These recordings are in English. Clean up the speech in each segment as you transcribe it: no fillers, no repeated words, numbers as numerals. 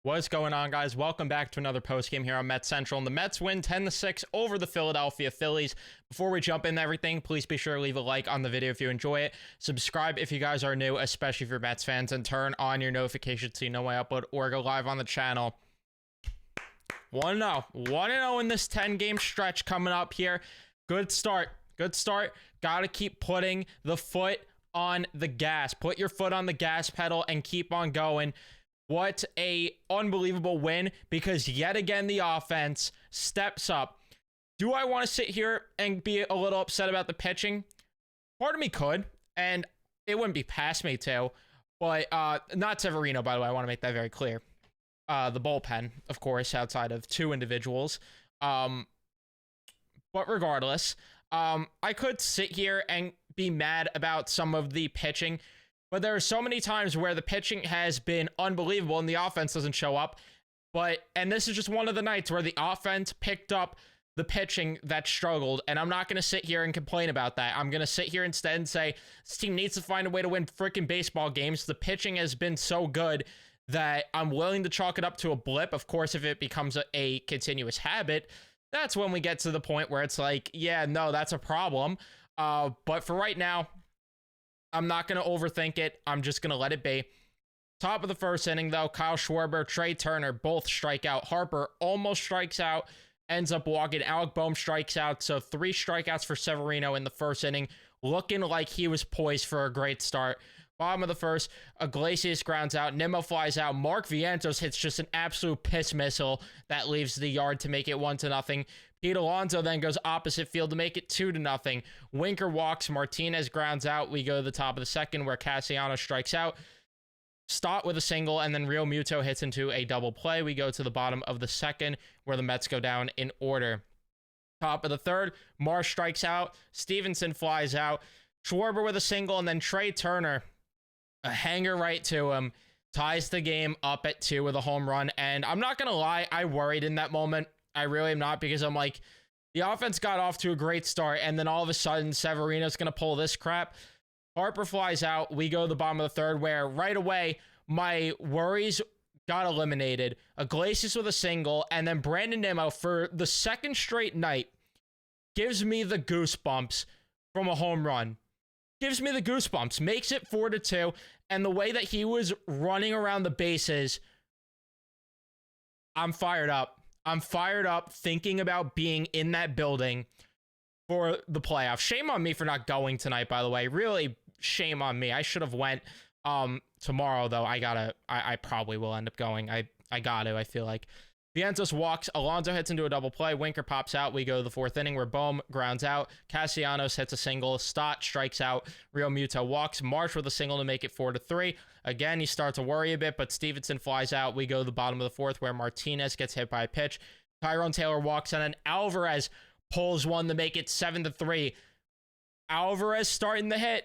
What's going on, guys? Welcome back to another post game here on Mets Central. And the Mets win 10-6 over the Philadelphia Phillies. Before we jump into everything, please be sure to leave a like on the video if you enjoy it. Subscribe if you guys are new, especially if you're Mets fans, and turn on your notifications so you know when I upload or go live on the channel. 1-0. 1-0 in this 10-game stretch coming up here. Good start. Good start. Got to keep putting the foot on the gas. Put your foot on the gas pedal and keep on going. What a unbelievable win, because yet again the offense steps up. Do I want to sit here and be a little upset about the pitching? Part of me could, and it wouldn't be past me too. But not Severino, by the way. I want to make that very clear. The bullpen, of course, outside of two individuals. But regardless, I could sit here and be mad about some of the pitching. But there are so many times where the pitching has been unbelievable and the offense doesn't show up. And this is just one of the nights where the offense picked up the pitching that struggled. And I'm not going to sit here and complain about that. I'm going to sit here instead and say, this team needs to find a way to win freaking baseball games. The pitching has been so good that I'm willing to chalk it up to a blip. Of course, if it becomes a continuous habit, that's when we get to the point where it's like, yeah, no, that's a problem. But for right now, I'm not going to overthink it. I'm just going to let it be. Top of the first inning, though, Kyle Schwarber, Trey Turner both strike out. Harper almost strikes out, ends up walking. Alec Bohm strikes out. So 3 strikeouts for Severino in the first inning, looking like he was poised for a great start. Bottom of the first, Iglesias grounds out. Nimmo flies out. Mark Vientos hits just an absolute piss missile that leaves the yard to make it 1-0. Pete Alonso then goes opposite field to make it 2-0. Winker walks. Martinez grounds out. We go to the top of the second where Castellanos strikes out. Stott with a single, and then Real Muto hits into a double play. We go to the bottom of the second where the Mets go down in order. Top of the third, Marsh strikes out. Stevenson flies out. Schwarber with a single, and then Trey Turner, a hanger right to him, ties the game up at 2 with a home run. And I'm not going to lie, I worried in that moment. I really am not, because I'm like, the offense got off to a great start, and then all of a sudden, Severino's going to pull this crap. Harper flies out. We go to the bottom of the third, where right away, my worries got eliminated. Iglesias with a single, and then Brandon Nimmo, for the second straight night, gives me the goosebumps from a home run. Gives me the goosebumps. Makes it 4-2, and the way that he was running around the bases, I'm fired up. I'm fired up thinking about being in that building for the playoffs. Shame on me for not going tonight, by the way. Really, shame on me. I should have went tomorrow, though. I probably will end up going. I got to, I feel like. Vientos walks. Alonso hits into a double play. Winker pops out. We go to the 4th inning where Bohm grounds out. Castellanos hits a single. Stott strikes out. Real Muto walks. Marsh with a single to make it 4-3. Again, you start to worry a bit, but Stevenson flies out. We go to the bottom of the 4th where Martinez gets hit by a pitch. Tyrone Taylor walks, and then Alvarez pulls one to make it 7-3. Alvarez starting the hit.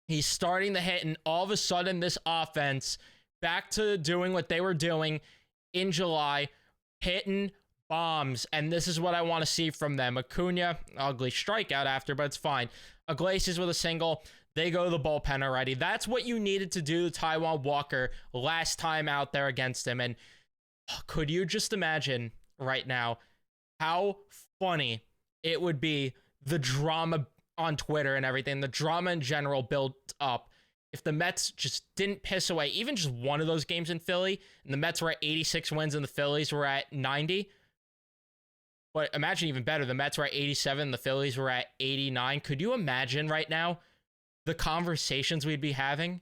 He's starting the hit, and all of a sudden, this offense, back to doing what they were doing in July, hitting bombs, and this is what I want to see from them. Acuna, ugly strikeout after, but it's fine. Iglesias with a single. They go to the bullpen already. That's what you needed to do to Taijuan Walker last time out there against him. And could you just imagine right now how funny it would be, the drama on Twitter and everything, the drama in general built up, if the Mets just didn't piss away even just one of those games in Philly, and the Mets were at 86 wins and the Phillies were at 90. But imagine even better, the Mets were at 87, the Phillies were at 89. Could you imagine right now the conversations we'd be having?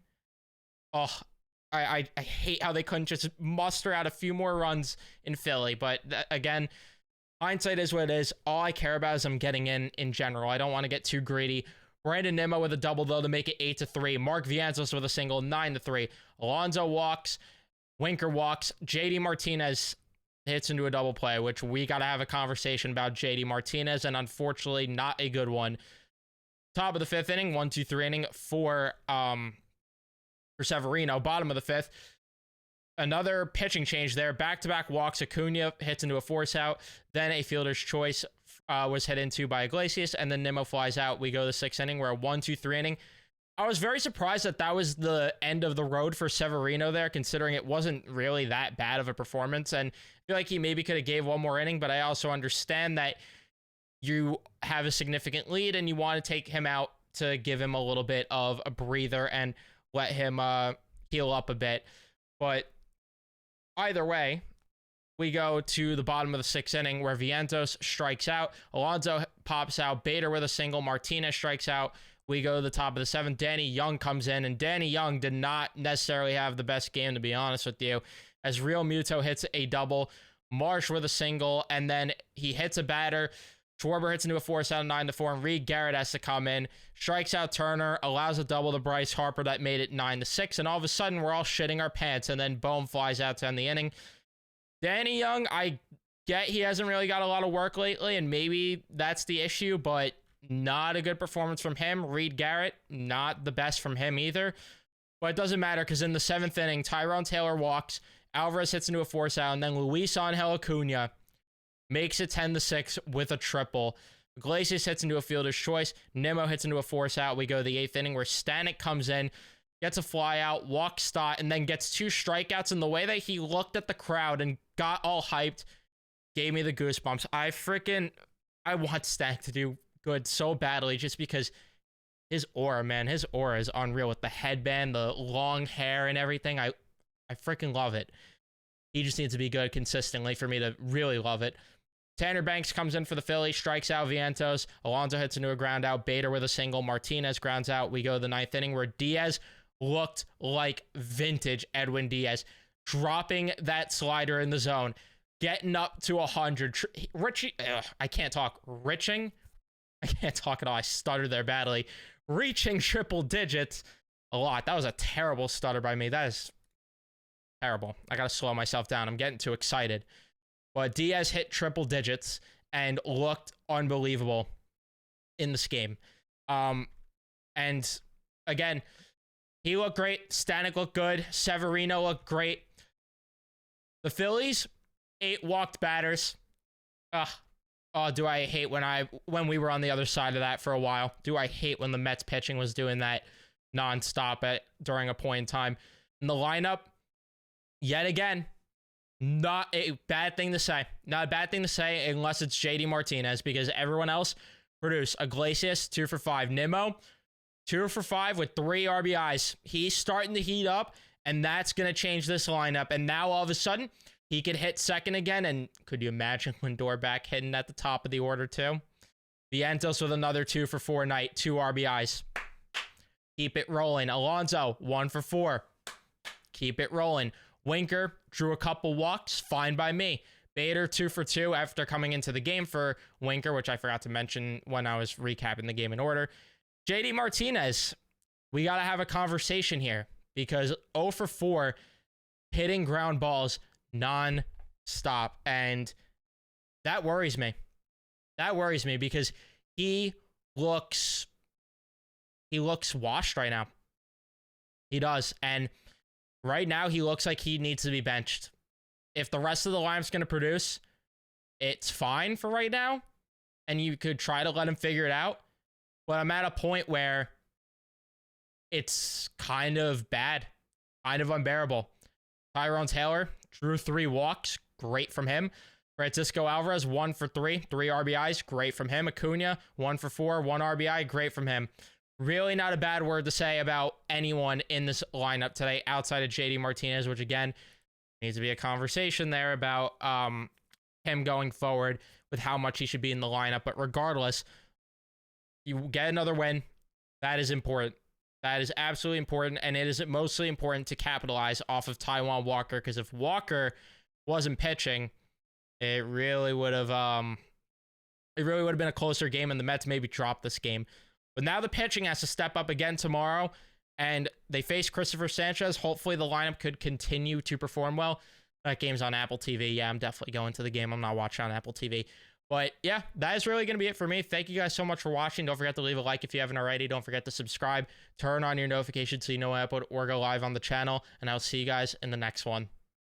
Oh, I hate how they couldn't just muster out a few more runs in Philly. But again, hindsight is what it is. All I care about is I'm getting in general. I don't want to get too greedy. Brandon Nimmo with a double, though, to make it 8-3. Mark Vientos with a single, 9-3. Alonso walks. Winker walks. JD Martinez hits into a double play, which we got to have a conversation about JD Martinez, and unfortunately, not a good one. Top of the 5th inning, 1-2-3 inning for Severino. Bottom of the 5th, another pitching change there. Back-to-back walks. Acuna hits into a force out. Then a fielder's choice was hit into by Iglesias, and then Nimmo flies out. We go to the 6th inning. We're a 1-2-3 inning. I was very surprised that that was the end of the road for Severino there, considering it wasn't really that bad of a performance. And I feel like he maybe could have gave one more inning, but I also understand that you have a significant lead and you want to take him out to give him a little bit of a breather and let him heal up a bit. But either way, we go to the bottom of the 6th inning where Vientos strikes out. Alonso pops out. Bader with a single. Martinez strikes out. We go to the top of the 7th. Danny Young comes in, and Danny Young did not necessarily have the best game, to be honest with you, as Real Muto hits a double, Marsh with a single, and then he hits a batter. Schwarber hits into a force out of 9-4, and Reed Garrett has to come in, strikes out Turner, allows a double to Bryce Harper that made it 9-6, and all of a sudden we're all shitting our pants, and then Bohm flies out to end the inning. Danny Young, I get he hasn't really got a lot of work lately, and maybe that's the issue, but not a good performance from him. Reed Garrett, not the best from him either. But it doesn't matter because in the 7th inning, Tyrone Taylor walks, Alvarez hits into a force out, and then Luis Angel Acuna makes it 10-6 with a triple. Iglesias hits into a fielder's choice. Nimmo hits into a force out. We go to the 8th inning where Stanek comes in, gets a fly out, walks Stott, and then gets 2 strikeouts. And the way that he looked at the crowd and got all hyped gave me the goosebumps. I want Stanek to do good so badly just because his aura, man, his aura is unreal with the headband, the long hair and everything. I freaking love it. He just needs to be good consistently for me to really love it. Tanner Banks comes in for the Phillies, strikes out Vientos. Alonso hits into a ground out. Bader with a single. Martinez grounds out. We go to the 9th inning where Diaz looked like vintage Edwin Diaz, dropping that slider in the zone, getting up to 100. I can't talk. I can't talk at all. I stuttered there badly. Reaching triple digits a lot. That was a terrible stutter by me. That is terrible. I got to slow myself down. I'm getting too excited. But Diaz hit triple digits and looked unbelievable in this game. And again, he looked great. Stanek looked good. Severino looked great. The Phillies, 8 walked batters. Oh, do I hate when we were on the other side of that for a while. Do I hate when the Mets pitching was doing that nonstop during a point in time. In the lineup, yet again, not a bad thing to say. Not a bad thing to say unless it's JD Martinez, because everyone else produced. Iglesias, 2 for 5. Nimmo, 2 for 5 with 3 RBIs. He's starting to heat up, and that's going to change this lineup. And now all of a sudden, he could hit second again, and could you imagine Lindor back hitting at the top of the order too? Vientos with another 2 for 4 night, 2 RBIs. Keep it rolling. Alonso, 1 for 4. Keep it rolling. Winker drew a couple walks, fine by me. Bader, 2 for 2 after coming into the game for Winker, which I forgot to mention when I was recapping the game in order. JD Martinez, we got to have a conversation here because 0 for 4 hitting ground balls non-stop, and that worries me. That worries me because he looks washed right now. He does, and right now he looks like he needs to be benched. If the rest of the lineup's going to produce, it's fine for right now, and you could try to let him figure it out, but I'm at a point where it's kind of bad, kind of unbearable. Tyrone Taylor drew 3 walks. Great from him. Francisco Alvarez, 1 for 3. 3 RBIs. Great from him. Acuna, 1 for 4. 1 RBI. Great from him. Really not a bad word to say about anyone in this lineup today outside of JD Martinez, which again, needs to be a conversation there about him going forward with how much he should be in the lineup. But regardless, you get another win. That is important. That is absolutely important, and it is mostly important to capitalize off of Taijuan Walker, because if Walker wasn't pitching, it really would have been a closer game, and the Mets maybe dropped this game. But now the pitching has to step up again tomorrow, and they face Christopher Sanchez. Hopefully the lineup could continue to perform well. That game's on Apple TV. Yeah, I'm definitely going to the game. I'm not watching on Apple TV. But yeah, that is really going to be it for me. Thank you guys so much for watching. Don't forget to leave a like if you haven't already. Don't forget to subscribe. Turn on your notifications so you know when I upload or go live on the channel. And I'll see you guys in the next one.